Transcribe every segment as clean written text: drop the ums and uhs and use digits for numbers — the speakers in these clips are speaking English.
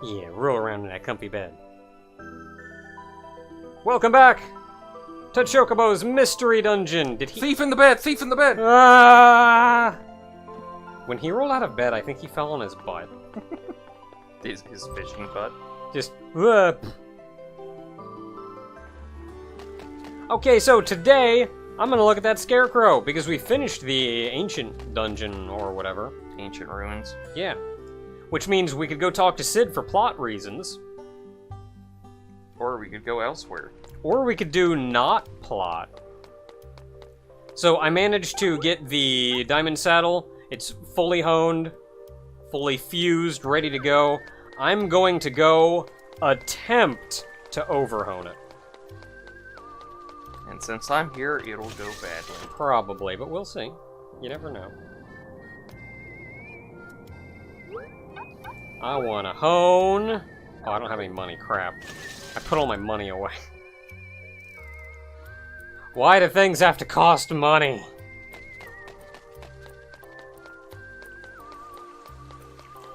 Yeah, roll around in that comfy bed. Welcome back to Chocobo's Mystery Dungeon. Did he... Thief in the bed! Thief in the bed! Ah! When he rolled out of bed, I think he fell on his butt. His fishing butt. Just... Okay, so today, I'm gonna look at that scarecrow, because we finished the ancient dungeon, or whatever. Ancient ruins. Yeah. Which means we could go talk to Sid for plot reasons. Or we could go elsewhere. Or we could do not plot. So I managed to get the diamond saddle. It's fully honed, fully fused, ready to go. I'm going to go attempt to overhone it. And since I'm here, it'll go badly. Probably, but we'll see. You never know. I want to hone. Oh, I don't have any money. Crap. I put all my money away. Why do things have to cost money?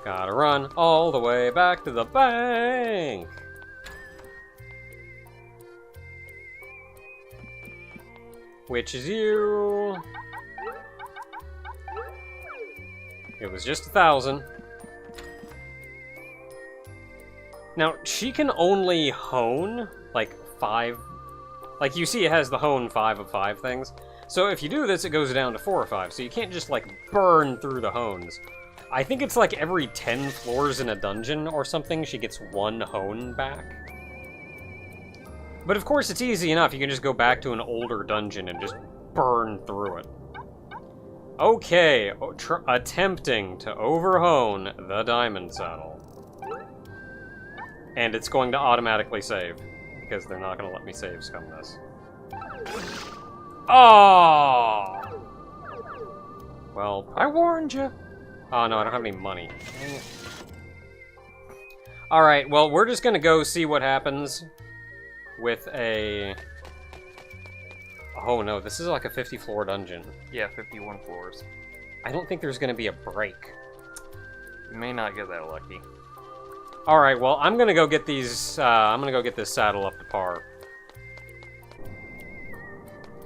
Gotta run all the way back to the bank. Which is you. It was just 1,000. Now, she can only hone, like, 5... Like, you see it has the hone 5 of 5 things. So if you do this, it goes down to 4 or 5. So you can't just, like, burn through the hones. I think it's like every 10 floors in a dungeon or something, she gets 1 hone back. But of course, it's easy enough. You can just go back to an older dungeon and just burn through it. Okay, attempting to overhone the diamond saddle. And it's going to automatically save, because they're not going to let me save scum this. Oh! Well, I warned you. Oh no, I don't have any money. Dang it. Alright, well, we're just going to go see what happens with a... Oh no, this is like a 50-floor dungeon. Yeah, 51 floors. I don't think there's going to be a break. You may not get that lucky. Alright, well, I'm gonna go get these, I'm gonna go get this saddle up to par.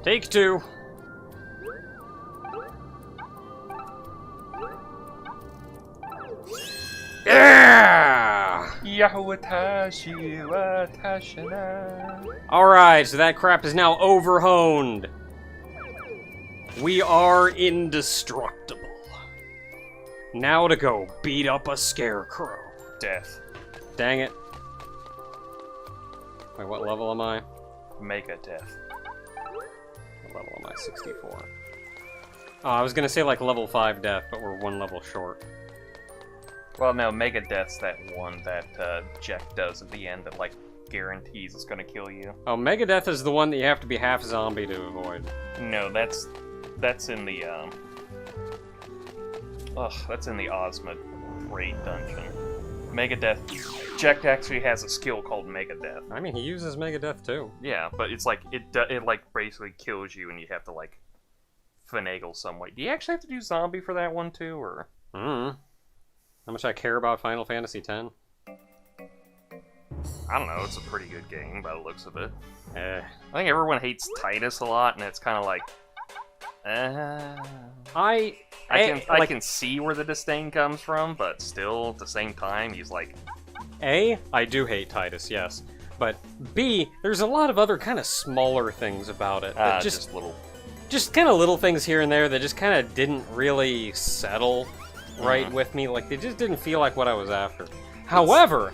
Take 2. Yeah! Alright, so that crap is now overhoned. We are indestructible. Now to go beat up a scarecrow. Death. Dang it. Wait, what level am I? Mega death. What level am I? 64. Oh, I was gonna say like level 5 death, but we're 1 level short. Well, no, Mega Death's that one that Jack does at the end that, like, guarantees it's gonna kill you. Oh, Megadeth is the one that you have to be half zombie to avoid. No, that's in the, that's in the Ozma raid dungeon. Megadeth. Jack actually has a skill called Megadeth. I mean, he uses Megadeth too. Yeah, but it's like, it like, basically kills you and you have to, like, finagle some way. Do you actually have to do zombie for that one too, or? How much I care about Final Fantasy X? I don't know, it's a pretty good game by the looks of it. Eh. I think everyone hates Titus a lot, and it's kind of like, I can see where the disdain comes from, but still, at the same time, he's like... A, I do hate Titus, yes. But B, there's a lot of other kind of smaller things about it. That just kind of little things here and there that just kind of didn't really settle right with me. Like, they just didn't feel like what I was after. However,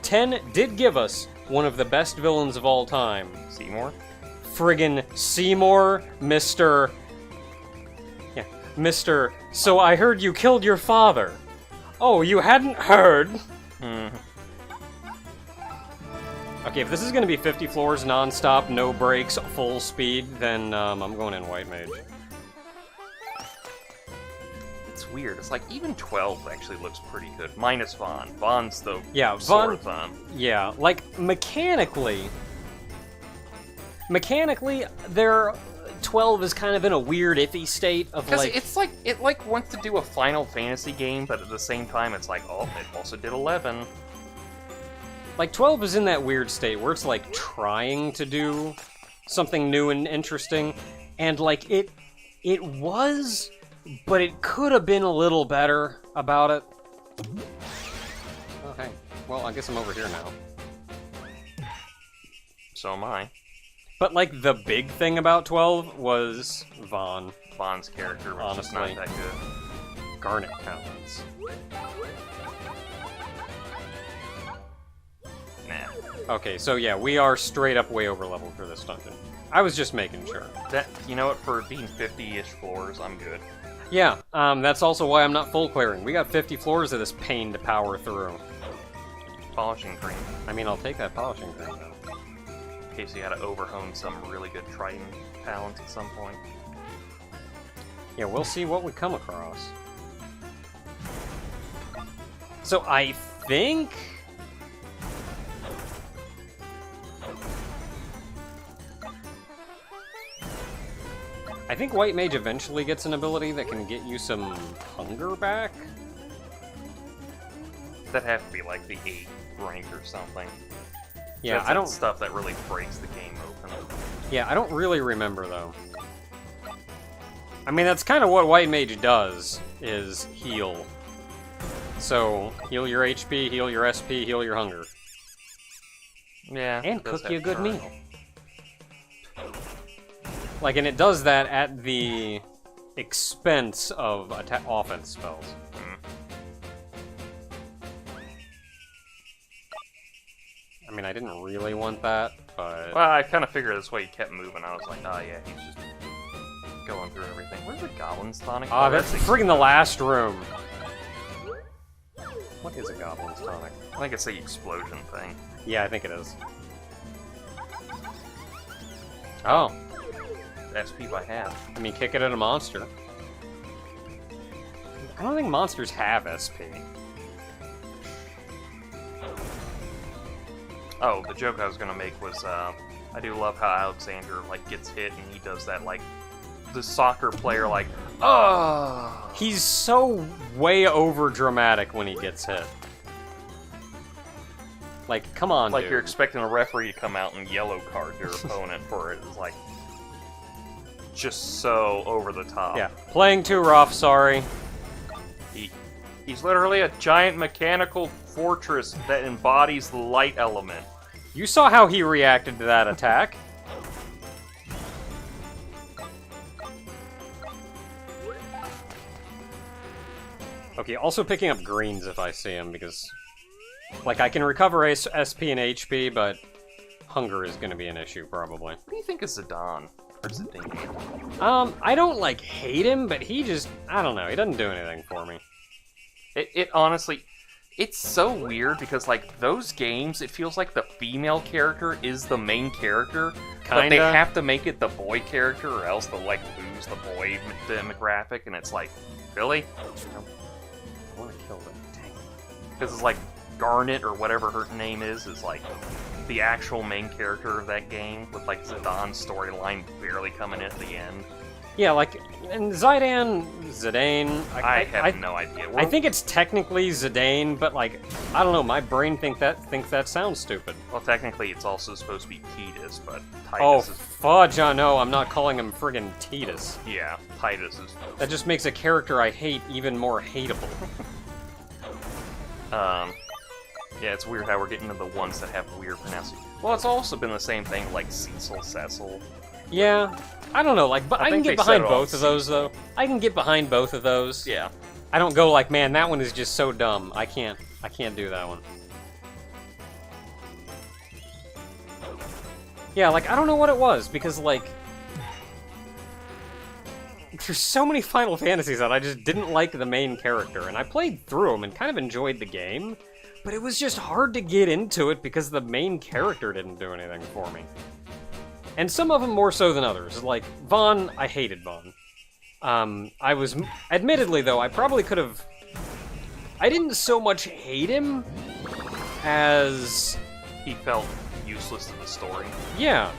10 did give us one of the best villains of all time. Seymour? Friggin' Seymour, Mr. So I heard you killed your father. Oh, you hadn't heard? Okay, if this is gonna be 50 floors non-stop, no breaks, full speed, then I'm going in White Mage. It's weird. It's like, even 12 actually looks pretty good. Minus Vaughn. Vaughn's the yeah, sort of thumb. Yeah, like, mechanically, they're 12 is kind of in a weird, iffy state of like... it's like, it like wants to do a Final Fantasy game, but at the same time it's like, oh, it also did 11. Like, 12 is in that weird state where it's like trying to do something new and interesting, and like, it was, but it could have been a little better about it. Okay, well, I guess I'm over here now. So am I. But, like, the big thing about 12 was Vaughn. Vaughn's character was just not that good. Garnet talents. Nah. Okay, so yeah, we are straight up way over leveled for this dungeon. I was just making sure. That, you know what, for being 50-ish floors, I'm good. Yeah, that's also why I'm not full clearing. We got 50 floors of this pain to power through. Polishing cream. I mean, I'll take that polishing cream, though. In case you gotta overhone some really good Triton talents at some point. Yeah, we'll see what we come across. So I think... I think White Mage eventually gets an ability that can get you some hunger back. That'd have to be like the 8th rank or something. Yeah, that's I don't... stuff that really breaks the game open. Yeah, I don't really remember, though. I mean, that's kind of what White Mage does, is heal. So, heal your HP, heal your SP, heal your hunger. Yeah. And cook you a good meal. Like, and it does that at the expense of offense spells. I mean, I didn't really want that, but... Well, I kind of figured this way he kept moving. I was like, oh yeah, he's just going through everything. Where's the Goblin's Tonic? Ah, that's friggin' the last room. What is a Goblin's Tonic? I think it's the explosion thing. Yeah, I think it is. Oh. SP by half. I mean, kick it at a monster. I don't think monsters have SP. Oh, the joke I was gonna make was, I do love how Alexander, like, gets hit and he does that, like, the soccer player, like, oh! He's so way over dramatic when he gets hit. Like, come on, like dude. You're expecting a referee to come out and yellow card your opponent for it. It's like, just so over the top. Yeah, playing too rough, sorry. He's literally a giant mechanical fortress that embodies the light element. You saw how he reacted to that attack. Okay, also picking up greens if I see him, because... Like, I can recover SP and HP, but hunger is gonna be an issue, probably. What do you think of Zidane? Or Zidane? I don't, like, hate him, but he just... I don't know, he doesn't do anything for me. It honestly, it's so weird because, like, those games, it feels like the female character is the main character, but they have to make it the boy character or else they'll, like, lose the boy demographic, and it's like, really? I want to kill them. Dang. Because it's like, Garnet or whatever her name is like the actual main character of that game, with, like, Zidane's storyline barely coming in at the end. Yeah, like, and Zidane, I have no idea. I think it's technically Zidane, but, like, I don't know, my brain thinks that sounds stupid. Well, technically it's also supposed to be Titus, but Titus oh, is... fudge, I know, I'm not calling him friggin' Titus. Yeah, Titus is... That just makes a character I hate even more hateable. Yeah, it's weird how we're getting into the ones that have weird pronunciation. Well, it's also been the same thing, like Cecil. Yeah, I don't know, like, but I can get behind both of those, though. I can get behind both of those. Yeah. I don't go like, man, that one is just so dumb. I can't do that one. Yeah, like, I don't know what it was, because, like... There's so many Final Fantasies that I just didn't like the main character, and I played through them and kind of enjoyed the game, but it was just hard to get into it because the main character didn't do anything for me. And some of them more so than others. Like, Vaughn, I hated Vaughn. Admittedly, though, I probably could have... I didn't so much hate him as... He felt useless to the story. Yeah.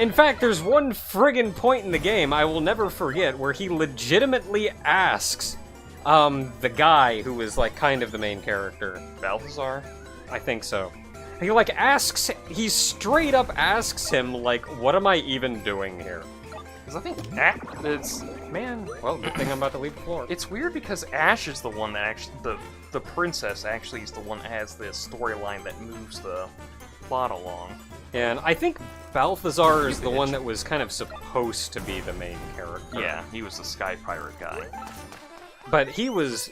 In fact, there's one friggin' point in the game I will never forget where he legitimately asks the guy who is, like, kind of the main character. Balthazar? I think so. He, like, he straight up asks him, like, what am I even doing here? Because I think it's... Man, well, good thing I'm about to leave the floor. It's weird because Ash is the one that actually... The princess actually is the one that has the storyline that moves the plot along. Yeah, and I think Balthazar is the one that was kind of supposed to be the main character. Yeah, he was the Sky Pirate guy. But he was...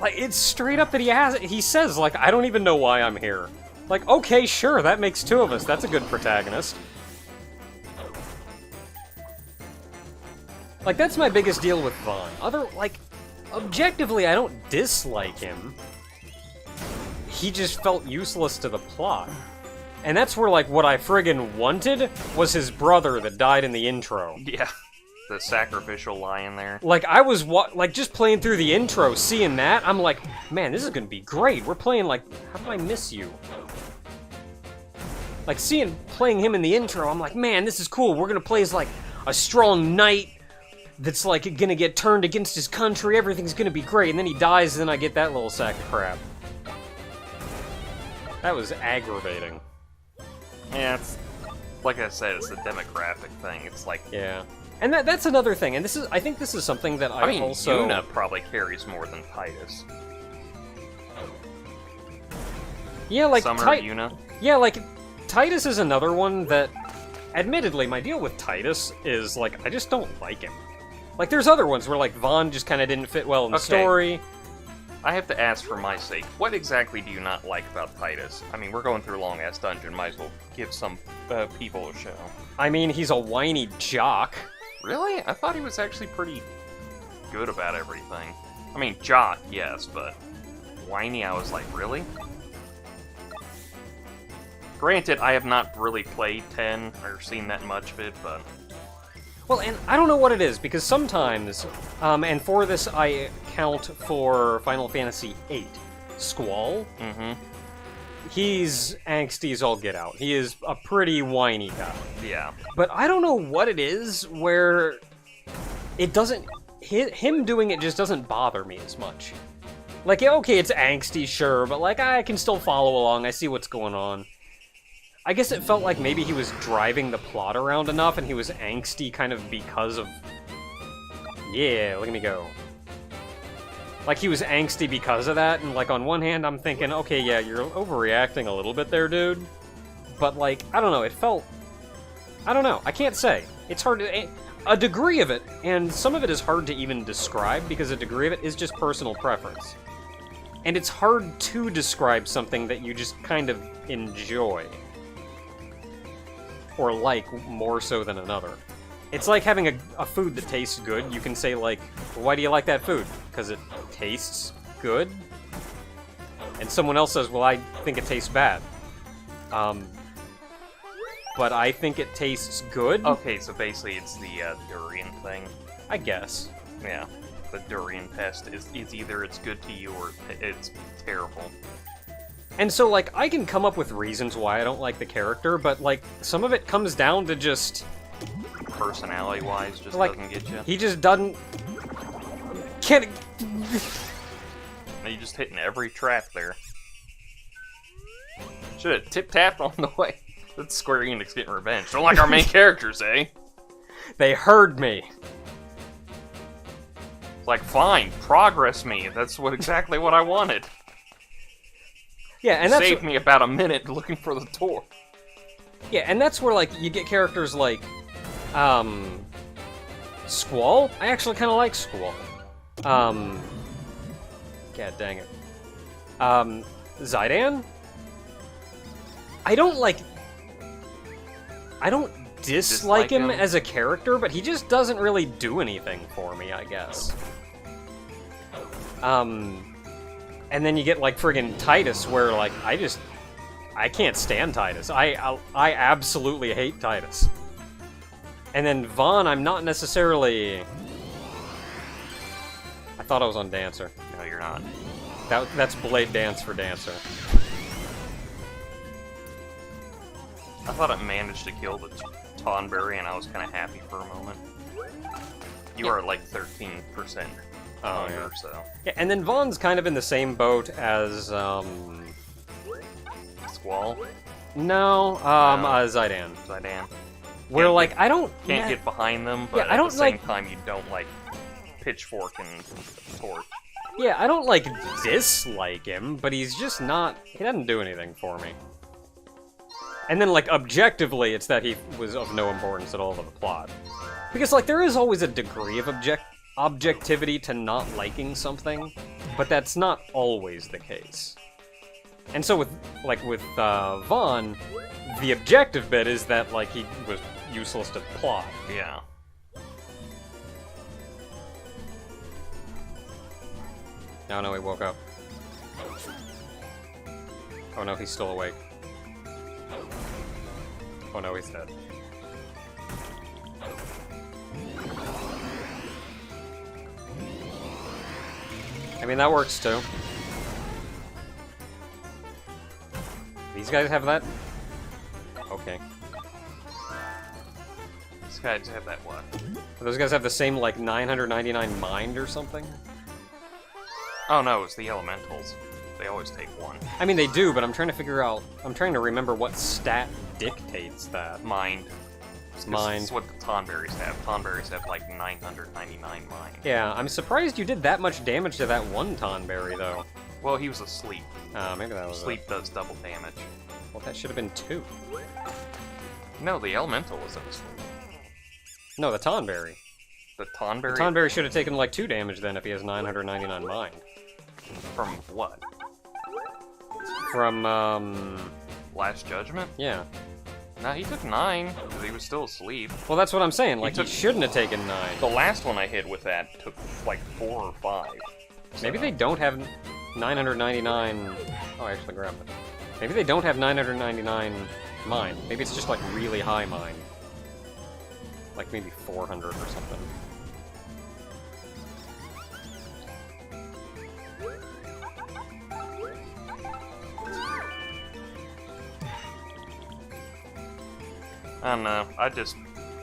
Like, it's straight up that he says, like, I don't even know why I'm here. Like, okay, sure, that makes two of us. That's a good protagonist. Like, that's my biggest deal with Vaughn. Objectively, I don't dislike him. He just felt useless to the plot. And that's where, like, what I friggin' wanted was his brother that died in the intro. Yeah, the sacrificial lion there. Like, I was, just playing through the intro, seeing that, I'm like, man, this is gonna be great. We're playing, like, how did I miss you? Like, playing him in the intro, I'm like, man, this is cool. We're gonna play as, like, a strong knight that's, like, gonna get turned against his country. Everything's gonna be great. And then he dies, and then I get that little sack of crap. That was aggravating. Yeah, it's, like I said, it's a demographic thing. It's like... Yeah. And that's another thing, and I think this is something that I mean, also... Yuna probably carries more than Titus. Yeah, like... Summer Yuna? Yeah, like, Titus is another one that... Admittedly, my deal with Titus is, like, I just don't like him. Like, there's other ones where, like, Vaughn just kind of didn't fit well in the story. I have to ask for my sake, what exactly do you not like about Titus? I mean, we're going through a long-ass dungeon, might as well give some people a show. I mean, he's a whiny jock. Really? I thought he was actually pretty good about everything. I mean, jock, yes, but whiny, I was like, really? Granted, I have not really played 10 or seen that much of it, but... Well, and I don't know what it is, because sometimes, and for this I count for Final Fantasy VIII, Squall. Mm-hmm. He's angsty as all get out. He is a pretty whiny guy. Yeah. But I don't know what it is where it doesn't... Him doing it just doesn't bother me as much. Like, okay, it's angsty, sure, but, like, I can still follow along. I see what's going on. I guess it felt like maybe he was driving the plot around enough, and he was angsty kind of because of... Yeah, look at me go. Like, he was angsty because of that, and, like, on one hand, I'm thinking, okay, yeah, you're overreacting a little bit there, dude. But, like, I don't know, it felt... I don't know, I can't say. It's hard to... A degree of it, and some of it is hard to even describe, because a degree of it is just personal preference. And it's hard to describe something that you just kind of enjoy. Or like, more so than another. It's like having a food that tastes good. You can say, like, well, why do you like that food? Because it tastes good? And someone else says, well, I think it tastes bad. But I think it tastes good? Okay, so basically it's the durian thing. I guess. Yeah. The durian test is either it's good to you or it's terrible. And so, like, I can come up with reasons why I don't like the character, but, like, some of it comes down to just... Personality-wise, just like, doesn't get you. He just doesn't... Can't... You just hitting every trap there. Should have tip-tapped on the way. That's Square Enix getting revenge. Don't like our main characters, eh? They heard me. It's like, fine, progress me. That's exactly what I wanted. Yeah, and that's... Saved me about a minute looking for the door. Yeah, and that's where, like, you get characters like, Squall? I actually kind of like Squall. God dang it. Zidane? I don't dislike him as a character, but he just doesn't really do anything for me, I guess. And then you get, like, friggin' Titus, where, like, I can't stand Titus. I absolutely hate Titus. And then Vaughn, I'm not necessarily... I thought I was on Dancer. No, you're not. That's Blade Dance for Dancer. I thought it managed to kill the Tonberry, and I was kind of happy for a moment. You are like 13% hunger, so... Yeah, and then Vaughn's kind of in the same boat as, Squall? No, Zydan. Zydan. Where, like, I don't... Can't get behind them, but at the same time you don't, like, pitchfork and torch. Yeah, I don't, like, dislike him, but he's just not... He doesn't do anything for me. And then, like, objectively, it's that he was of no importance at all to the plot. Because, like, there is always a degree of objectivity to not liking something, but that's not always the case. And so with Vaughn, the objective bit is that, like, he was useless to the plot. Yeah. Oh no, he woke up. Oh no, he's still awake. Oh no, he's dead. I mean, that works too. These guys have that? Okay. These guys have that what? Those guys have the same, like, 999 mind or something? Oh no, it's the elementals. They always take one. I mean, they do, but I'm trying to figure out... I'm trying to remember what stat dictates that. Mind. Mind. It's what the Tonberries have. Tonberries have, like, 999 mind. Yeah, I'm surprised you did that much damage to that one Tonberry, though. Well, he was asleep. Maybe that was Sleep does double damage. Well, that should have been 2. No, the elemental was asleep. No, the Tonberry. The Tonberry? The Tonberry should have taken, like, 2 damage then if he has 999 mind. From what? From, Last Judgment? Yeah. No, he took 9, because he was still asleep. Well, that's what I'm saying, like, he shouldn't have taken 9. The last one I hit with that took, like, 4 or 5. So. Maybe they don't have 999... Oh, I actually grabbed it. Maybe they don't have 999 mind. Maybe it's just, like, really high mind. Like, maybe 400 or something. I don't know,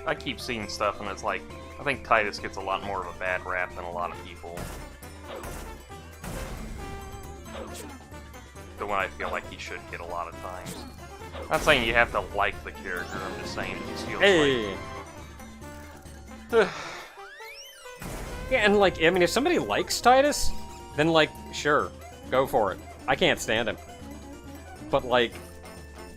I keep seeing stuff and it's like, I think Titus gets a lot more of a bad rap than a lot of people. The one I feel like he should get a lot of times. I'm not saying you have to like the character, I'm just saying it just feels like... Yeah, and like, I mean, if somebody likes Titus, then like, sure, go for it. I can't stand him. But like,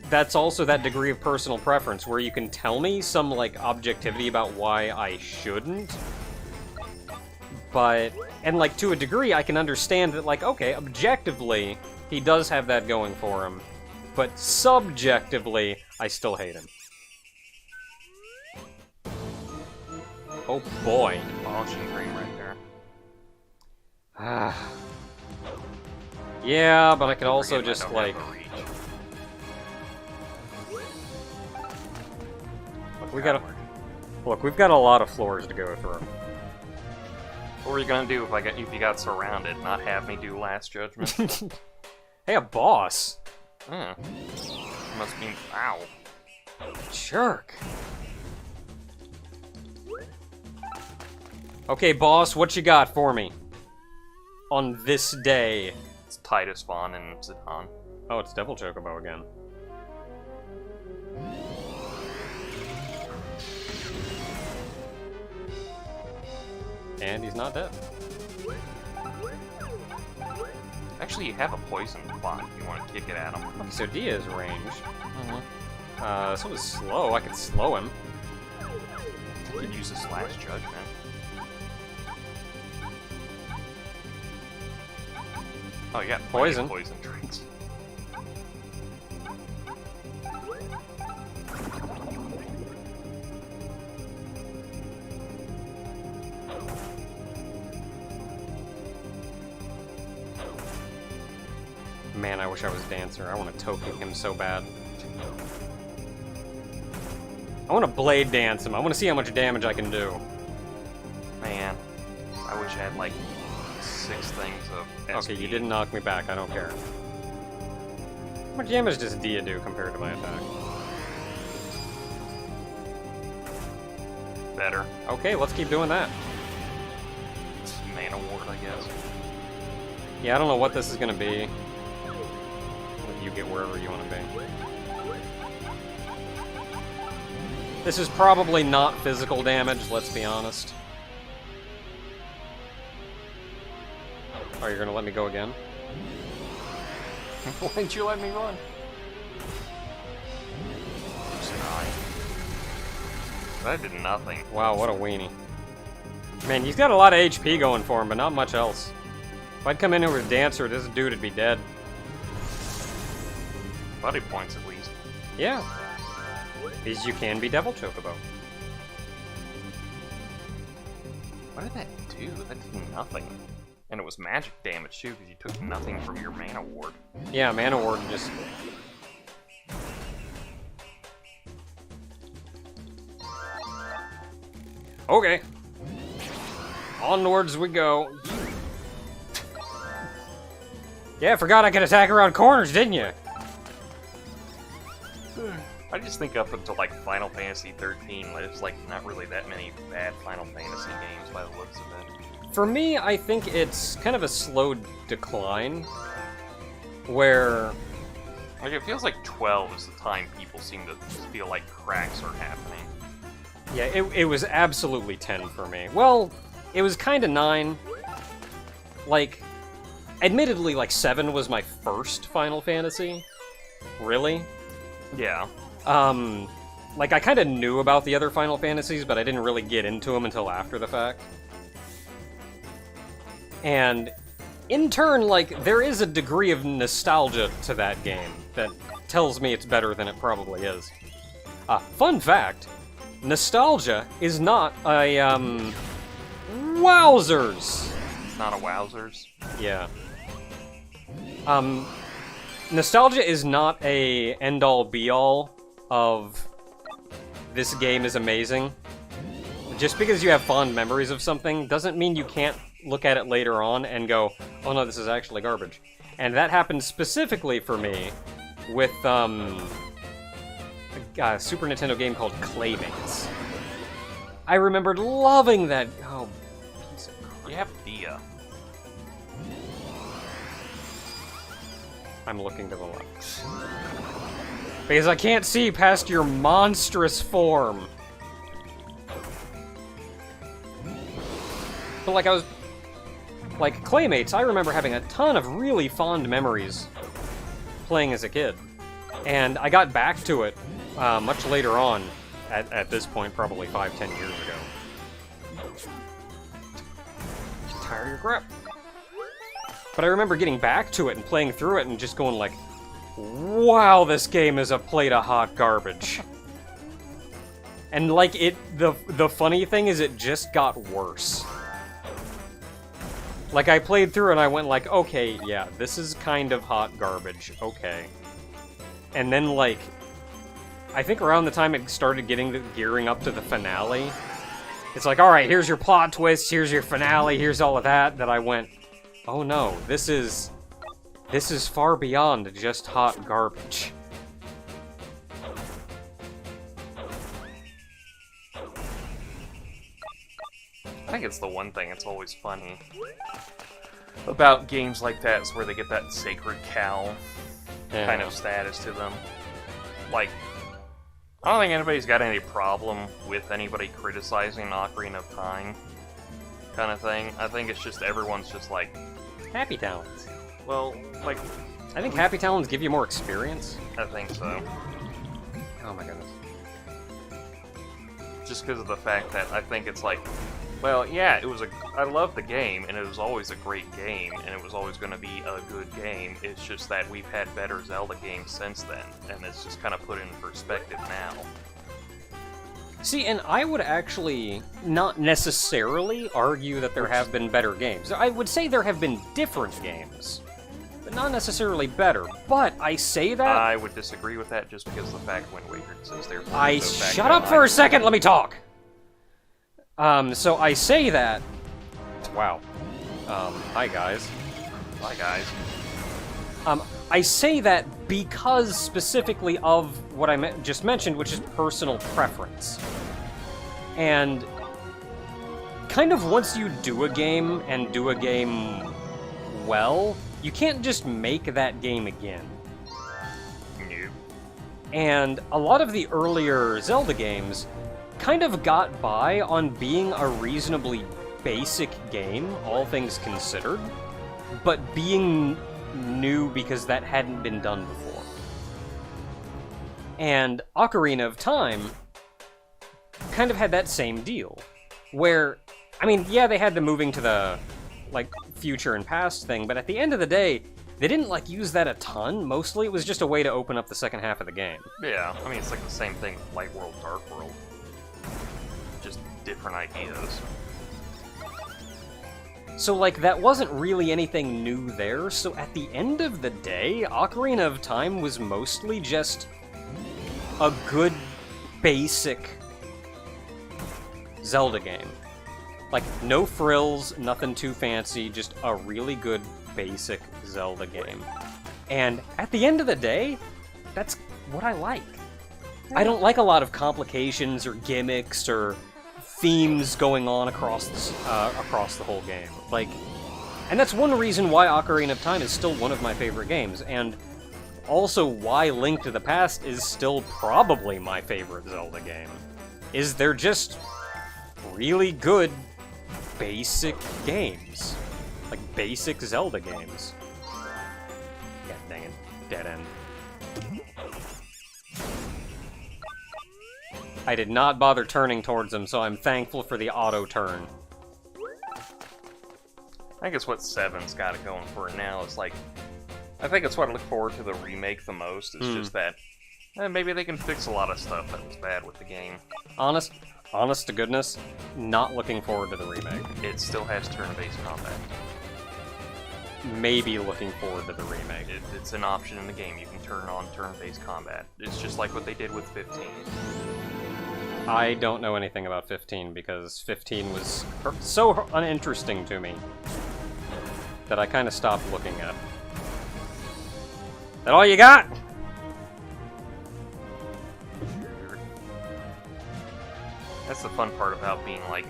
that's also that degree of personal preference where you can tell me some like objectivity about why I shouldn't. But, and like to a degree I can understand that like, okay, objectively, he does have that going for him. But subjectively, I still hate him. Oh boy. Polishing cream right there. Ah. Yeah, but I could also just like... Look, we've got a lot of floors to go through. What were you gonna do if you got surrounded? Not have me do Last Judgment? Hey, a boss. Must mean ow. Jerk. Okay, boss, what you got for me? On this day. It's Titus, Vaughn, and Zidane. Oh, it's Devil Chocobo again. And he's not dead. Actually, you have a poison bot if you want to kick it at him. Okay, so Dia is ranged. So is slow. I could slow him. You could use this Last Judgment. Oh, yeah, poison. Poison drinks. Man, I wish I was Dancer. I want to token him so bad. I want to blade dance him. I want to see how much damage I can do. Man, I wish I had like 6 things of SP. Okay, you didn't knock me back. I don't care. How much damage does Dia do compared to my attack? better. Okay, let's keep doing that. It's Mana Ward, I guess. Yeah, I don't know what this is gonna be. You get wherever you want to be. This is probably not physical damage, let's be honest. Oh, you're gonna let me go again? Why'd you let me run? That did nothing. Wow, what a weenie. Man, he's got a lot of HP going for him, but not much else. If I'd come in here with Dancer, this dude would be dead. Body points, at least. Yeah. Because you can be Devil Chocobo. What did that do? That did nothing. And it was magic damage, too, because you took nothing from your Mana Ward. Yeah, Mana Ward just... Okay. Onwards we go. Yeah, I forgot I could attack around corners, didn't you? I just think up until like Final Fantasy 13, there's like not really that many bad Final Fantasy games by the looks of it. For me, I think it's kind of a slow decline, where... Like, it feels like 12 is the time people seem to feel like cracks are happening. Yeah, it was absolutely 10 for me. Well, it was kind of 9. Like, admittedly, like, 7 was my first Final Fantasy. Really? Yeah. Like, I kind of knew about the other Final Fantasies, but I didn't really get into them until after the fact. And in turn, like, there is a degree of nostalgia to that game that tells me it's better than it probably is. Fun fact, nostalgia is not a, wowzers! It's not a wowzers? Yeah. Nostalgia is not a end-all be-all of this game is amazing. Just because you have fond memories of something doesn't mean you can't look at it later on and go, oh no, this is actually garbage. And that happened specifically for me with a Super Nintendo game called Claymates. I remembered loving that. Oh, piece of crap. You have Dia. I'm looking to the left. Because I can't see past your monstrous form. But like like Claymates, I remember having a ton of really fond memories playing as a kid. And I got back to it much later on, at this point, probably 5-10 years ago. Get tired of your crap. But I remember getting back to it and playing through it and just going like, wow, this game is a plate of hot garbage. And like the funny thing is it just got worse. Like, I played through and I went like, okay, yeah, this is kind of hot garbage, okay. And then, like, I think around the time it started gearing up to the finale, it's like, alright, here's your plot twist, here's your finale, here's all of that I went, oh no, this is far beyond just hot garbage. I think it's the one thing that's always funny about games like that is where they get that sacred cow kind of status to them. Like, I don't think anybody's got any problem with anybody criticizing Ocarina of Time kind of thing. I think it's just everyone's just like... Happy Talons. Well, like... I think Happy Talons give you more experience. I think so. Oh my goodness. Just because of the fact that I think it's like... Well, yeah, I love the game, and it was always a great game, and it was always going to be a good game. It's just that we've had better Zelda games since then, and it's just kind of put in perspective now. See, and I would actually not necessarily argue that there have been better games. I would say there have been different games, but not necessarily better. But I say that... I would disagree with that just because of the fact when Waker says they're... Shut up for a second, let me talk! So I say that... Wow. Hi guys. Hi guys. I say that because specifically of what I just mentioned, which is personal preference. And kind of once you do a game, and do a game well, you can't just make that game again. Nope. And a lot of the earlier Zelda games kind of got by on being a reasonably basic game, all things considered, but being new because that hadn't been done before. And Ocarina of Time kind of had that same deal, where, I mean, yeah, they had the moving to the, like, future and past thing, but at the end of the day, they didn't, like, use that a ton. Mostly it was just a way to open up the second half of the game. Yeah, I mean, it's like the same thing with Light World, Dark World. Just different ideas. So, like, that wasn't really anything new there, so at the end of the day, Ocarina of Time was mostly just a good, basic Zelda game. Like, no frills, nothing too fancy, just a really good, basic Zelda game. And at the end of the day, that's what I like. I don't like a lot of complications or gimmicks or themes going on across the whole game. Like, and that's one reason why Ocarina of Time is still one of my favorite games, and also why Link to the Past is still probably my favorite Zelda game. Is they're just really good, basic games. Like, basic Zelda games. God dang it. Dead end. I did not bother turning towards him, so I'm thankful for the auto-turn. I think it's what 7's got it going for it now. It's like, I think it's what I look forward to the remake the most. It's just that maybe they can fix a lot of stuff that was bad with the game. Honest to goodness, not looking forward to the remake. It still has turn-based combat. Maybe looking forward to the remake. It's an option in the game. You can turn on turn-based combat. It's just like what they did with 15. I don't know anything about 15 because 15 was so uninteresting to me that I kind of stopped looking at. That all you got? That's the fun part about being like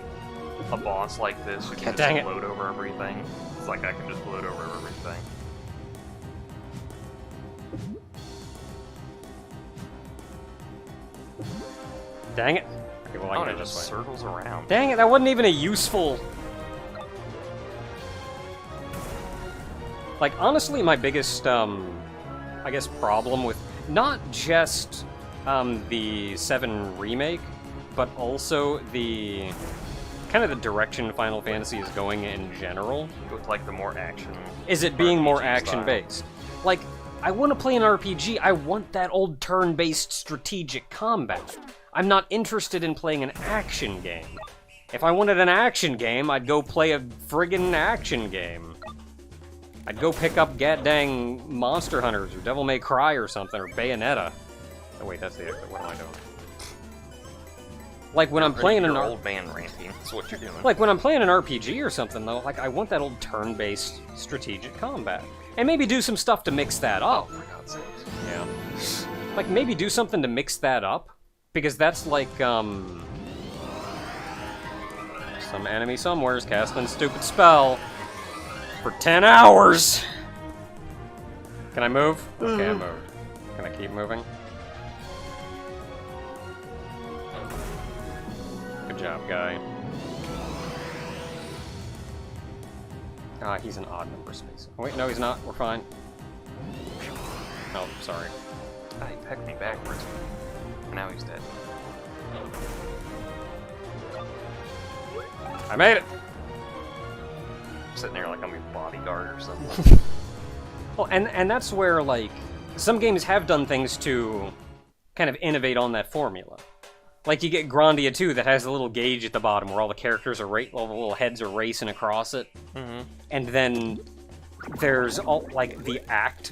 a boss like this. You can dang just it. float over everything. It's like I can just float over everything. Dang it. Okay, well, I Oh, can it go just this way. circles around. Dang it, that wasn't even a useful... Like, honestly, my biggest, I guess, problem with not just the 7 remake, but also the kind of the direction Final Fantasy is going in general. Go with like the more action. Is it being RPG more style. action-based? Like, I want to play an RPG, I want that old turn-based strategic combat. I'm not interested in playing an action game. If I wanted an action game, I'd go play a friggin' action game. I'd go pick up dang Monster Hunters, or Devil May Cry or something, or Bayonetta. Oh wait, that's the exit. What am I doing? Like when I'm playing an old man ranting. That's what you're doing. Like when I'm playing an RPG or something though, like I want that old turn-based strategic combat. And maybe do some stuff to mix that up. Oh, for God's sake. Yeah. Like maybe do something to mix that up. Because that's like, some enemy somewhere's casting a stupid spell for 10 hours! Can I move? Okay, I moved. Can I keep moving? Good job, guy. Ah, he's an odd number space. Oh, wait, no, he's not. We're fine. Oh, sorry. Ah, he pecked me backwards. And now he's dead. I made it! I'm sitting there like I'm a bodyguard or something. Well, and that's where, like, some games have done things to kind of innovate on that formula. Like, you get Grandia 2 that has a little gauge at the bottom where all the characters are all the little heads are racing across it. Mm-hmm. And then there's, all like, the act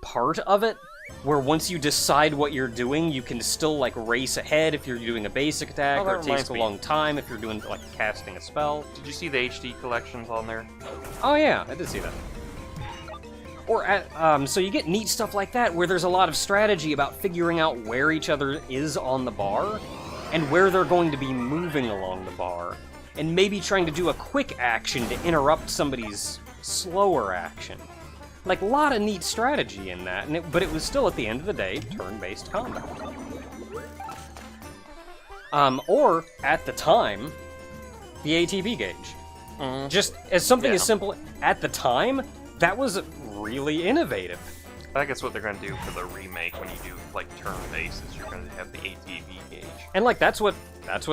part of it, where once you decide what you're doing, you can still, like, race ahead if you're doing a basic attack, or it takes a long time if you're doing, like, casting a spell. Did you see the HD collections on there? Oh yeah, I did see that. Or, so you get neat stuff like that, where there's a lot of strategy about figuring out where each other is on the bar, and where they're going to be moving along the bar, and maybe trying to do a quick action to interrupt somebody's slower action. Like, a lot of neat strategy in that, but it was still, at the end of the day, turn-based combat. Or, at the time, the ATB gauge. Just as something as simple, at the time, that was really innovative. I think it's what they're going to do for the remake when you do, like, turn-based, is you're going to have the ATB gauge. And, like, that's what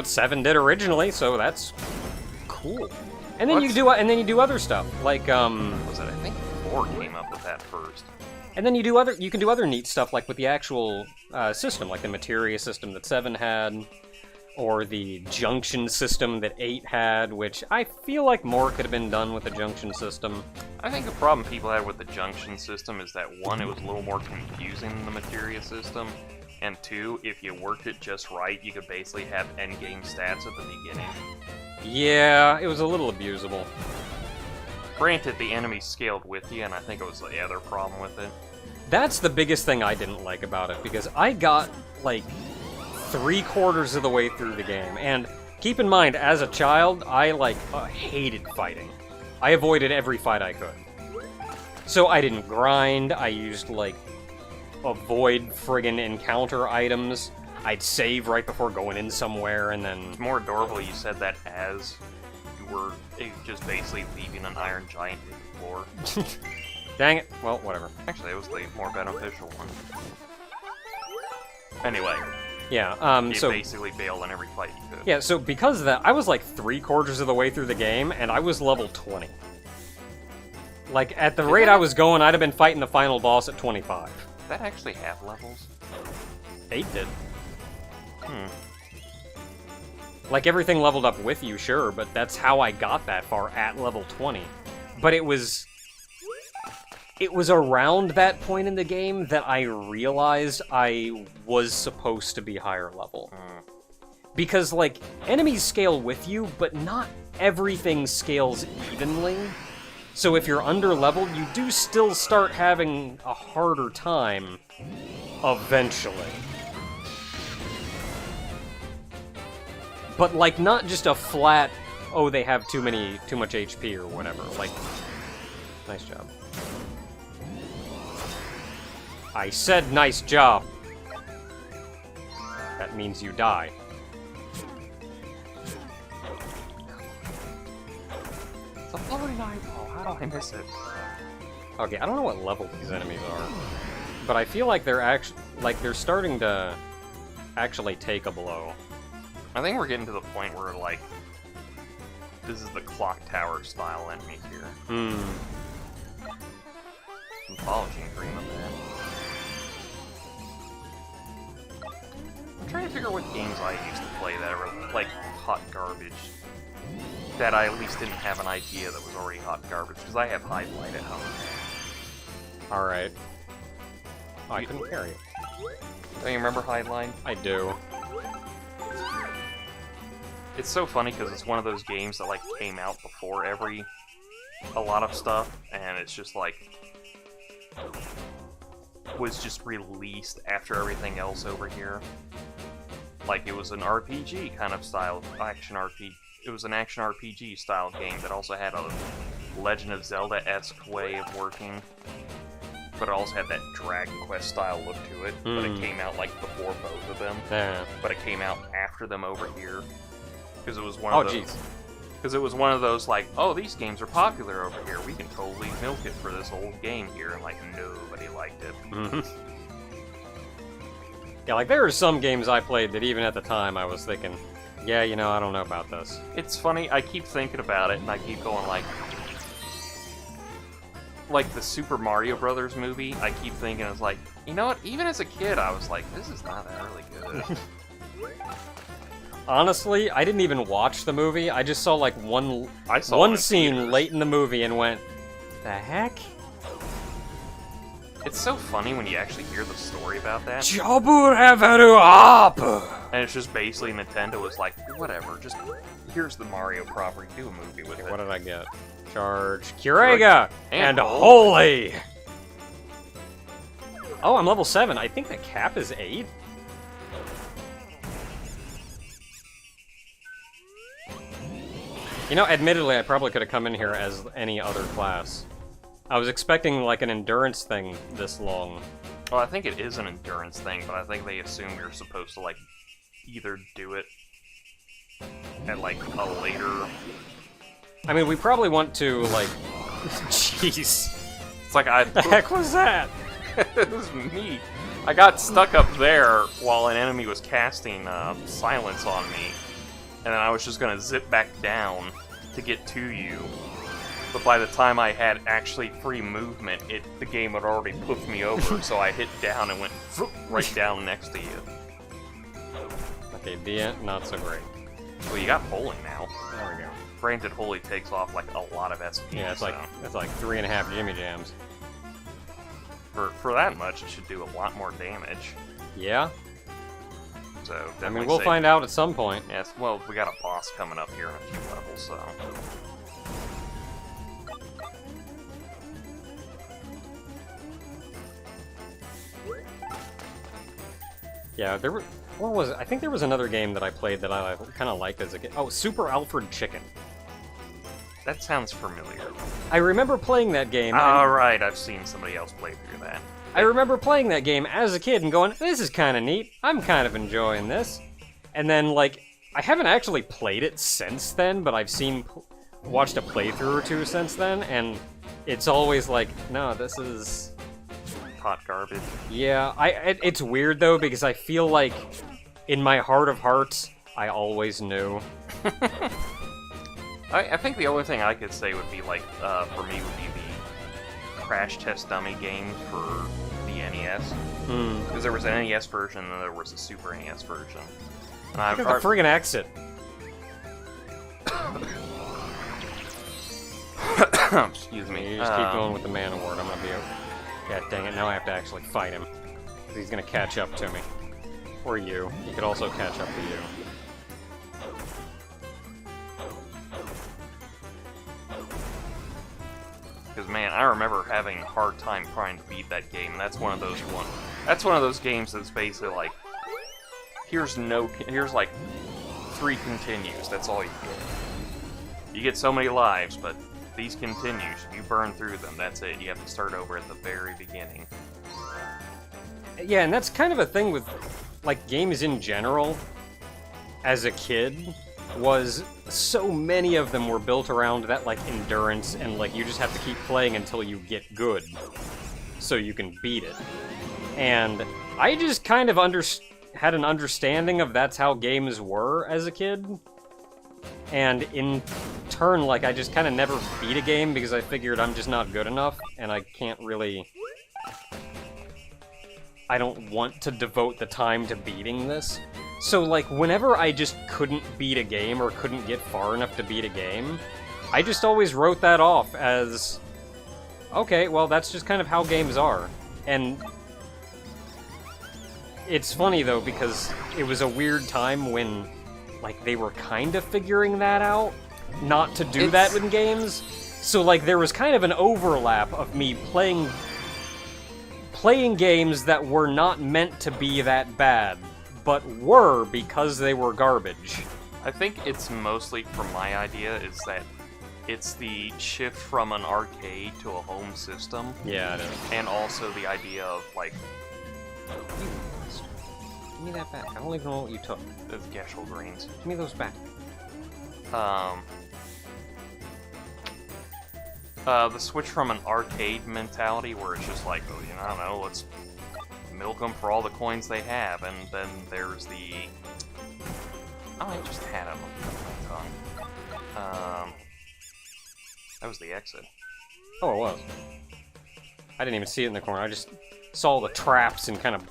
7 did originally, so that's cool. And then you do other stuff, like, Was it, I think 4 came up with that first. And then you can do other neat stuff, like with the actual system, like the materia system that 7 had, or the junction system that 8 had, which I feel like more could have been done with the junction system. I think the problem people had with the junction system is that, 1, it was a little more confusing than the materia system, and 2, if you worked it just right, you could basically have endgame stats at the beginning. Yeah, it was a little abusable. Granted, the enemies scaled with you, and I think it was the other problem with it. That's the biggest thing I didn't like about it, because I got, like, 3/4 of the way through the game, and keep in mind, as a child, I, hated fighting. I avoided every fight I could. So I didn't grind, I used, avoid friggin' encounter items. I'd save right before going in somewhere, and then... It's more adorable you said that as you were just basically leaving an iron giant in the floor. Dang it. Well, whatever. Actually, it was the more beneficial one. Anyway. Yeah, you basically bailed on every fight you could. Yeah, so because of that, I was 3/4 of the way through the game, and I was level 20. Like, at the rate I was going, I'd have been fighting the final boss at 25. Did that actually have levels? 8 did. Like, everything leveled up with you, sure, but that's how I got that far, at level 20. But it was around that point in the game that I realized I was supposed to be higher level. Because, enemies scale with you, but not everything scales evenly. So if you're under-leveled, you do still start having a harder time eventually. But, not just a flat, oh, they have too much HP or whatever. Nice job. I said nice job. That means you die. It's a floating eyeball. How do I miss it? Okay, I don't know what level these enemies are, but I feel like they're they're starting to actually take a blow. I think we're getting to the point where, this is the clock tower style enemies here. Some polishing cream on that. I'm trying to figure what games I used to play that are, hot garbage. That I at least didn't have an idea that was already hot garbage, because I have Highlight at home. Alright. Oh, I couldn't carry it. Don't you remember Highline? I do. It's so funny because it's one of those games that came out before a lot of stuff, and it's just was just released after everything else over here. It was an RPG kind of style action RPG. It was an action RPG style game that also had a Legend of Zelda-esque way of working, but it also had that Dragon Quest style look to it. But it came out before both of them. Yeah. But it came out after them over here. Because it was one of those. Because it was one of those oh, these games are popular over here. We can totally milk it for this old game here, and nobody liked it. Yeah, there are some games I played that even at the time I was thinking, yeah, I don't know about this. It's funny. I keep thinking about it, and I keep going like the Super Mario Brothers movie. I keep thinking it's you know what? Even as a kid, I was this is not that really good. Honestly, I didn't even watch the movie. I just saw one scene late in the movie and went, the heck? It's so funny when you actually hear the story about that. And it's just basically Nintendo was whatever, just here's the Mario property, do a movie with it. What did I get? Charge Curaga and Holy! Oh, I'm level 7. I think the cap is 8. You know, admittedly, I probably could have come in here as any other class. I was expecting, like, an endurance thing this long. Well, I think it is an endurance thing, but I think they assume you're supposed to, like, either do it at, like, a later... I mean, we probably want to, like... Jeez. It's like I... The heck was that? It was me. I got stuck up there while an enemy was casting silence on me, and then I was just gonna zip back down to get to you. But by the time I had actually free movement, the game had already poofed me over, so I hit down and went right down next to you. Okay, Dia, not so great. Well, you got Holy now. There we go. Granted, Holy takes off like a lot of SP. Yeah, it's like 3.5 Jimmy Jams. For that much, it should do a lot more damage. Yeah? So, I mean, we'll find out at some point. Yes, well, we got a boss coming up here in a few levels, so... Yeah, there were... What was it? I think there was another game that I played that I kind of liked as a kid. Oh, Super Alfred Chicken. That sounds familiar. I remember playing that game. Alright, I've seen somebody else play through that. I remember playing that game as a kid and going, this is kind of neat. I'm kind of enjoying this. And then, like, I haven't actually played it since then, but I've watched a playthrough or two since then, and it's always like, no, this is... hot garbage. Yeah, it's weird, though, because I feel like, in my heart of hearts, I always knew. I think the only thing I could say would be, like, for me, would be the Crash Test Dummy game for the NES. Because there was an NES version, and there was a Super NES version. And Look at the friggin' exit. Excuse me. You just keep going with the Man Award. I'm gonna be... God dang it, now I have to actually fight him. He's gonna catch up to me. Or you. He could also catch up to you. Because, man, I remember having a hard time trying to beat that game, and that's one of those games that's basically like, here's like 3 continues, that's all you get. You get so many lives, but these continues, you burn through them, that's it. You have to start over at the very beginning. Yeah, and that's kind of a thing with, like, games in general, as a kid, was so many of them were built around that, like, endurance, and, like, you just have to keep playing until you get good, so you can beat it. And I just kind of had an understanding of that's how games were as a kid, and in turn, like, I just kind of never beat a game because I figured I'm just not good enough, and I can't really... I don't want to devote the time to beating this. So, like, whenever I just couldn't beat a game or couldn't get far enough to beat a game, I just always wrote that off as, okay, well, that's just kind of how games are. And it's funny, though, because it was a weird time when, like, they were kind of figuring that out, not to do that in games. So, like, there was kind of an overlap of me playing games that were not meant to be that bad, but were because they were garbage. I think it's mostly, from my idea, is that it's the shift from an arcade to a home system. Yeah, it is. And also the idea of, like... Give me that back. I don't even know what you took. The Geshel greens. Give me those back. The switch from an arcade mentality where it's just like, oh, you know, I don't know, let's milk them for all the coins they have, and then there's the... Oh, I just had them on my tongue. That was the exit. Oh, it was. I didn't even see it in the corner. I just saw the traps and kind of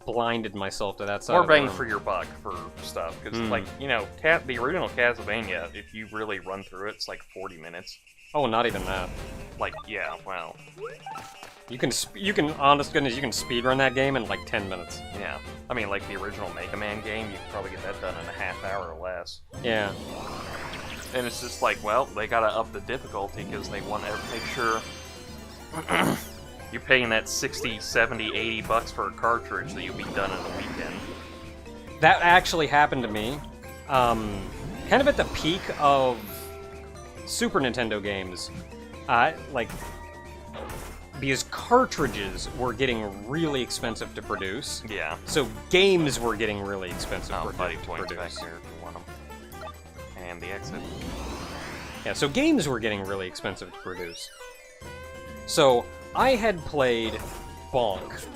blinded myself to that side. More bang for your buck for stuff, because, like, you know, the original Castlevania, if you really run through it, it's like 40 minutes. Oh, not even that. Like, yeah, well... You can, honest goodness, you can speedrun that game in like 10 minutes. Yeah. I mean, like the original Mega Man game, you could probably get that done in a half hour or less. Yeah. And it's just like, well, they gotta up the difficulty because they want to make sure you're paying that 60, 70, 80 bucks for a cartridge that you'll be done in a weekend. That actually happened to me. Kind of at the peak of Super Nintendo games, like, because cartridges were getting really expensive to produce. Yeah. So games were getting really expensive to produce. Back there if you want them. And the exit. Yeah, so games were getting really expensive to produce. So I had played Bonk.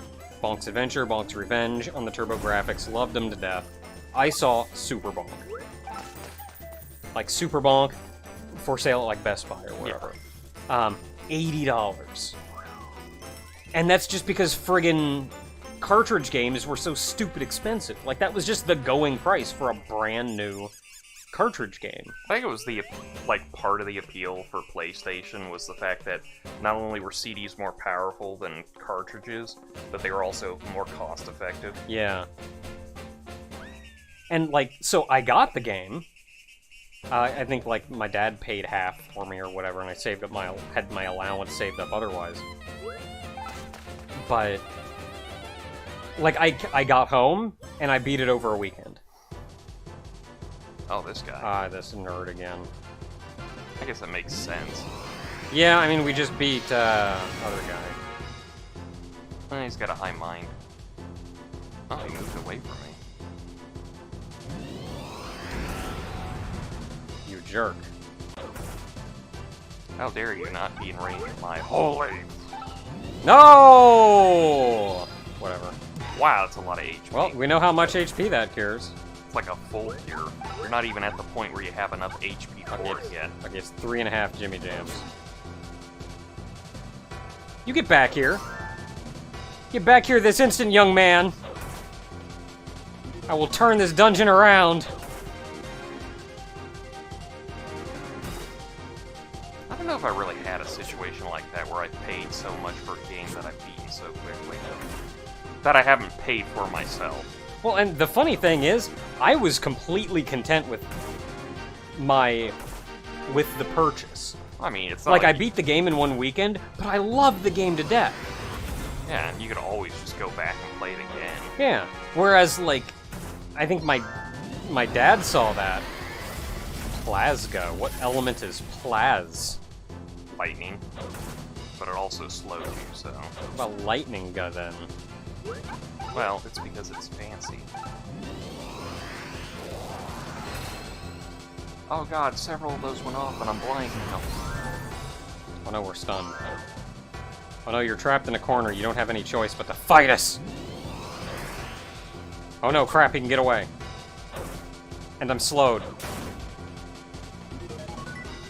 Bonk's Adventure, Bonk's Revenge on the TurboGrafx, loved them to death. I saw Super Bonk. Like Super Bonk, for sale at like Best Buy or wherever. Yeah. $80. And that's just because friggin' cartridge games were so stupid expensive. Like, that was just the going price for a brand new cartridge game. I think it was the, like, part of the appeal for PlayStation was the fact that not only were CDs more powerful than cartridges, but they were also more cost-effective. Yeah. And, like, so I got the game. I think, like, my dad paid half for me or whatever, and I saved up had my allowance saved up otherwise. But, like, I got home, and I beat it over a weekend. Oh, this guy. This nerd again. I guess that makes sense. Yeah, I mean, we just beat, other guy. Oh, he's got a high mind. Oh, he moved away from me. You jerk. How dare you not be in range of my holy... No! Whatever. Wow, that's a lot of HP. Well, we know how much HP that cures. It's like a full cure. You're not even at the point where you have enough HP for it yet. Okay, it's 3.5 Jimmy Jams. You get back here. Get back here this instant, young man. I will turn this dungeon around. I don't know if I really had a situation like that where I paid so much for a game that I've beaten so quickly. That I haven't paid for myself. Well, and the funny thing is, I was completely content with the purchase. I mean, it's not like I beat the game in one weekend, but I loved the game to death. Yeah, and you could always just go back and play it again. Yeah. Whereas, like, I think my dad saw that. Plasga. What element is Plaz? Lightning. But it also slows you, so... What about Lightning Gun, then? Well, it's because it's fancy. Oh god, several of those went off and I'm blind now. Oh no, we're stunned. Oh no, you're trapped in a corner. You don't have any choice but to fight us! Oh no, crap, he can get away. And I'm slowed.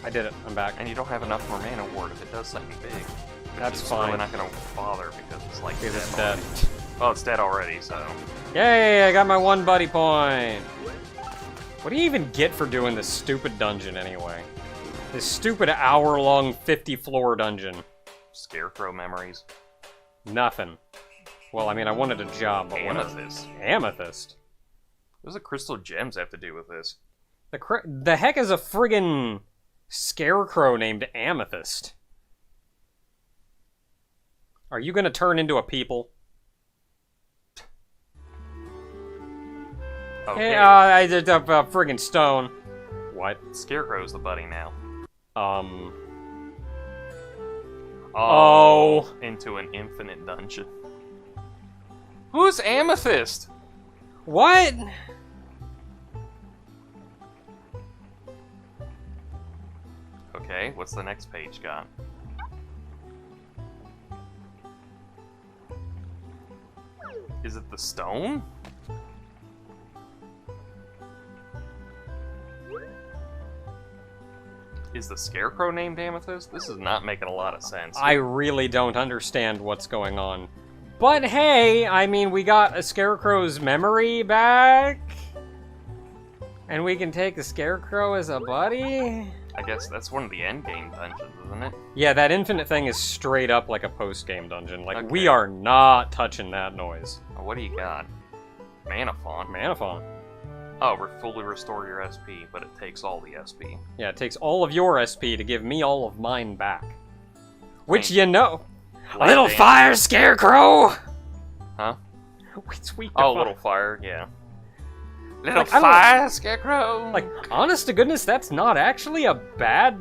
I did it. I'm back. And you don't have enough for mana ward if it does something big. That's it's fine. Really not gonna bother because it's like because dead it's dead. Already. Oh, it's dead already, so... Yay! I got my 1 buddy point! What do you even get for doing this stupid dungeon, anyway? This stupid hour-long 50-floor dungeon. Scarecrow memories. Nothing. Well, I mean, I wanted a job, but Amethyst. Amethyst? What does the crystal gems have to do with this? The heck is a friggin' scarecrow named Amethyst? Are you gonna turn into a people? Okay. Hey, I did a friggin' stone. What? Scarecrow's the buddy now. Oh. Into an infinite dungeon. Who's Amethyst? What? Okay, what's the next page got? Is it the stone? Is the Scarecrow named Amethyst? This is not making a lot of sense. I really don't understand what's going on. But hey, I mean, we got a Scarecrow's memory back? And we can take the Scarecrow as a buddy? I guess that's one of the endgame dungeons, isn't it? Yeah, that infinite thing is straight up like a post-game dungeon. Like, Okay. we are not touching that noise. Oh, what do you got? Mana font. Mana font. Oh, fully restore your SP, but it takes all the SP. Yeah, it takes all of your SP to give me all of mine back. Which, you know... Little fire, Scarecrow! Huh? Sweet. Oh, little fire, yeah. Little fire, Scarecrow! Like, honest to goodness, that's not actually a bad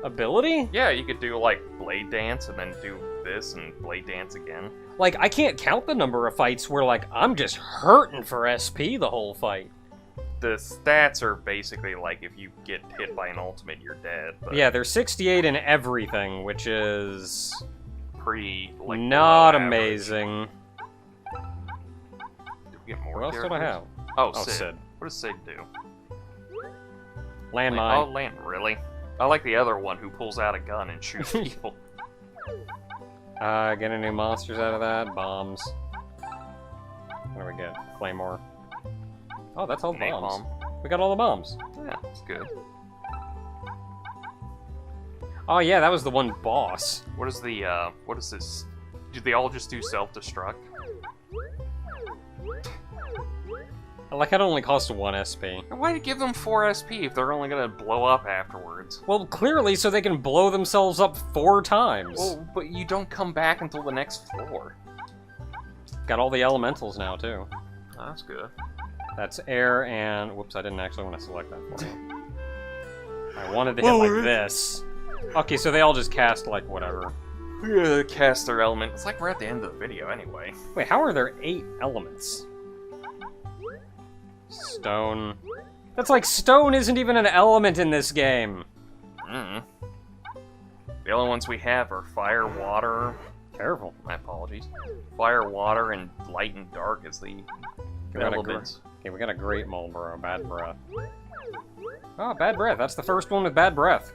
Ability? Yeah, you could do, like, blade dance and then do this and blade dance again. Like, I can't count the number of fights where, like, I'm just hurting for SP the whole fight. The stats are basically like if you get hit by an ultimate, you're dead. But yeah, there's 68 in everything, which is... pretty, like, not amazing. Did we get more What else did I have? Oh, Oh, Sid. Sid. What does Sid do? Landmine. Oh, land, really? I like the other one who pulls out a gun and shoots people. Get any monsters out of that? Bombs. What do we get? Claymore. Oh, that's all the bombs. We got all the bombs. Yeah, that's good. Oh yeah, that was the one boss. What is the, what is this? Do they all just do self-destruct? Like, it only cost 1 SP. Why did you give them 4 SP if they're only gonna blow up afterwards? Well, clearly so they can blow themselves up 4 times. Well, but you don't come back until the next floor. Got all the elementals now, too. Oh, that's good. That's air and... Whoops, I didn't actually want to select that for you. I wanted to hit like this. Okay, so they all just cast, like, whatever. Yeah, they cast their element. It's like we're at the end of the video anyway. Wait, how are there 8 elements? Stone. That's like stone isn't even an element in this game. The only ones we have are fire, water... Careful. My apologies. Fire, water, and light and dark is the elements. Okay, we got a great Marlboro. Bad breath. Oh, bad breath. That's the first one with bad breath.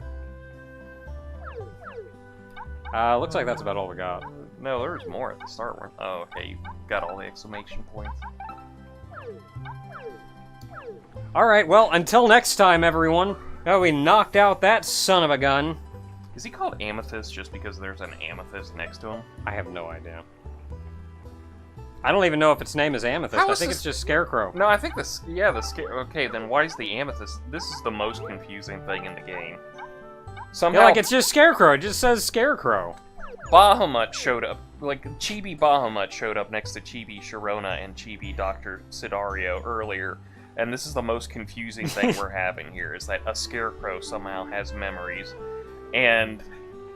Looks like that's about all we got. No, there's more at the start. Oh, okay, you got all the exclamation points. Alright, well, until next time, everyone. Oh, we knocked out that son of a gun. Is he called Amethyst just because there's an amethyst next to him? I have no idea. I don't even know if its name is Amethyst. I think it's just Scarecrow. No, I think this... Yeah, okay, then why is the Amethyst... This is the most confusing thing in the game. Somehow... Yeah, like, it's just Scarecrow. It just says Scarecrow. Bahamut showed up. Like, Chibi Bahamut showed up next to Chibi Sharona and Chibi Dr. Sidario earlier. And this is the most confusing thing we're having here, is that a Scarecrow somehow has memories. And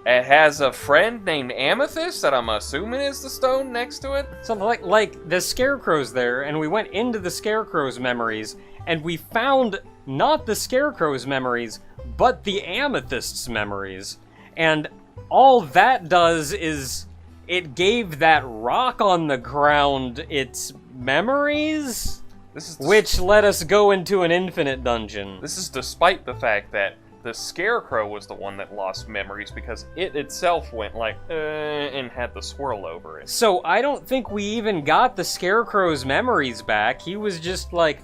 it has a friend named Amethyst that I'm assuming is the stone next to it? So, like the Scarecrow's there, and we went into the Scarecrow's memories, and we found not the Scarecrow's memories, but the Amethyst's memories. And all that does is it gave that rock on the ground its memories? Which let us go into an infinite dungeon. This is despite the fact that the Scarecrow was the one that lost memories because it itself went like, and had the swirl over it. So I don't think we even got the Scarecrow's memories back. He was just like,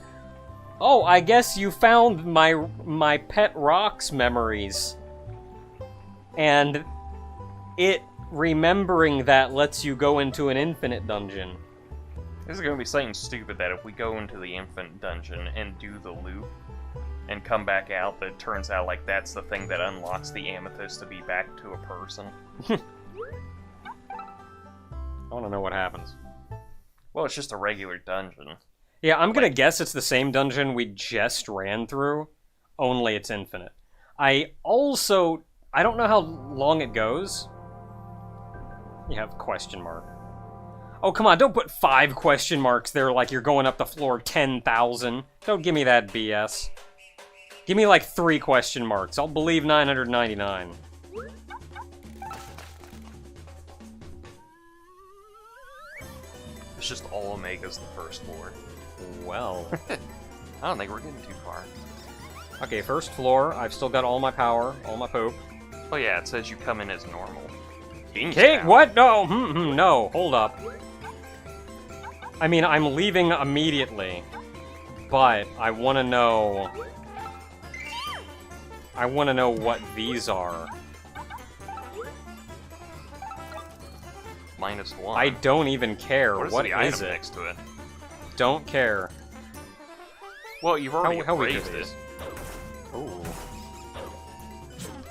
oh, I guess you found my pet rock's memories. And it remembering that lets you go into an infinite dungeon. This is going to be something stupid that if we go into the infinite dungeon and do the loop and come back out, that turns out like that's the thing that unlocks the amethyst to be back to a person. I want to know what happens. Well, it's just a regular dungeon. Yeah, I'm going to guess it's the same dungeon we just ran through, only it's infinite. I don't know how long it goes. You have question mark. Oh, come on, don't put 5 question marks there like you're going up the floor 10,000. Don't give me that BS. Give me like 3 question marks. I'll believe 999. It's just all Omega's the first floor. Well. I don't think we're getting too far. Okay, first floor. I've still got all my power, all my poop. Oh yeah, it says you come in as normal. King, what? No, no, hold up. I mean, I'm leaving immediately, but I want to know... I want to know what these are. -1. I don't even care. What the is item it? Next to it? Don't care. Well, you've already how weak are raised it. these? Ooh.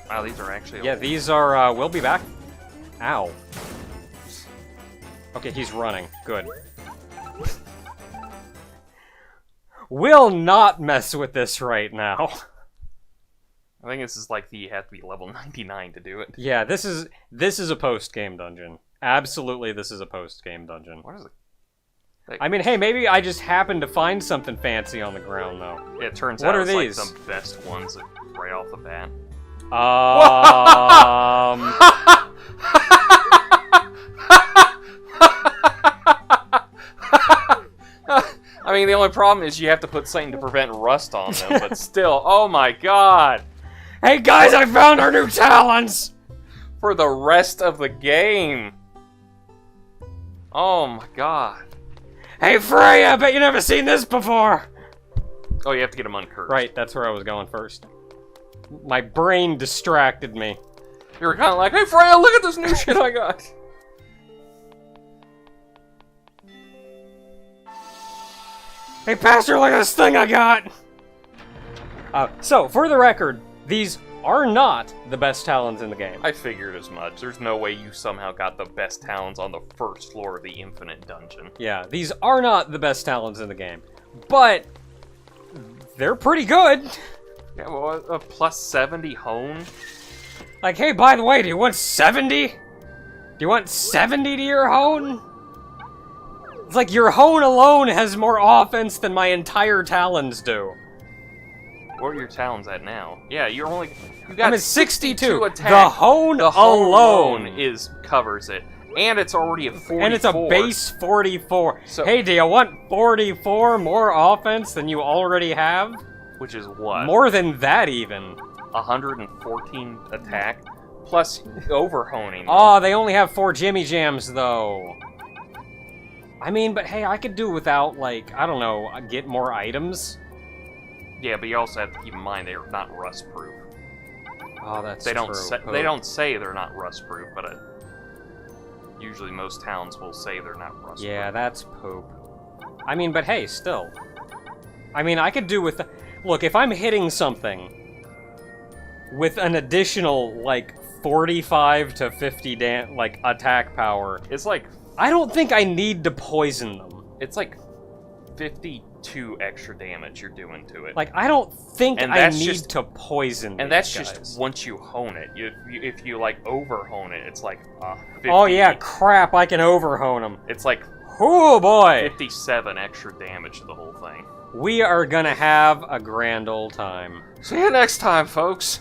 Wow, these are actually... Yeah, these are, we'll be back. Ow. Okay, he's running. Good. We'll not mess with this right now. I think this is like you have to be level 99 to do it. Yeah, this is a post-game dungeon. Absolutely, this is a post-game dungeon. What is it? I mean, hey, maybe I just happened to find something fancy on the ground, though. Yeah, it turns what out are it's these? like the best ones right off the bat. I mean, the only problem is you have to put something to prevent rust on them, but still, oh my god! Hey guys, I found our new talons! For the rest of the game! Oh my god. Hey Freya, I bet you never seen this before! Oh, you have to get them uncursed. Right, that's where I was going first. My brain distracted me. You were kind of like, hey Freya, look at this new shit I got! Hey Pastor, look at this thing I got! So, for the record, these are not the best talons in the game. I figured as much. There's no way you somehow got the best talons on the first floor of the Infinite Dungeon. Yeah, these are not the best talons in the game. But they're pretty good. Yeah, well, a plus 70 hone? Like, hey, by the way, do you want 70? Do you want 70 to your hone? It's like your hone alone has more offense than my entire talons do. What are your talons at now? Yeah, you got I'm at 62 attack. The hone alone covers it. And it's already a 44. And it's a base 44. So, hey, do you want 44 more offense than you already have? Which is what? More than that, even. 114 attack, plus overhoning. Oh, they only have 4 Jimmy Jams, though. I mean, but hey, I could do without, like, I don't know, get more items. Yeah, but you also have to keep in mind they're not rust-proof. Oh, that's they don't true. they don't say they're not rust-proof, but usually most towns will say they're not rust-proof. Yeah, that's poop. I mean, but hey, still. I mean, I could do with... Look, if I'm hitting something with an additional, like, 45 to 50 like, attack power... It's like... I don't think I need to poison them. It's like 52 extra damage you're doing to it. Like, I don't think I need to poison and these that's guys. Just once you hone it. If you like over-hone it, it's like 50, oh yeah, crap, I can over-hone them. It's like... Oh boy! 57 extra damage to the whole thing. We are gonna have a grand old time. See you next time, folks.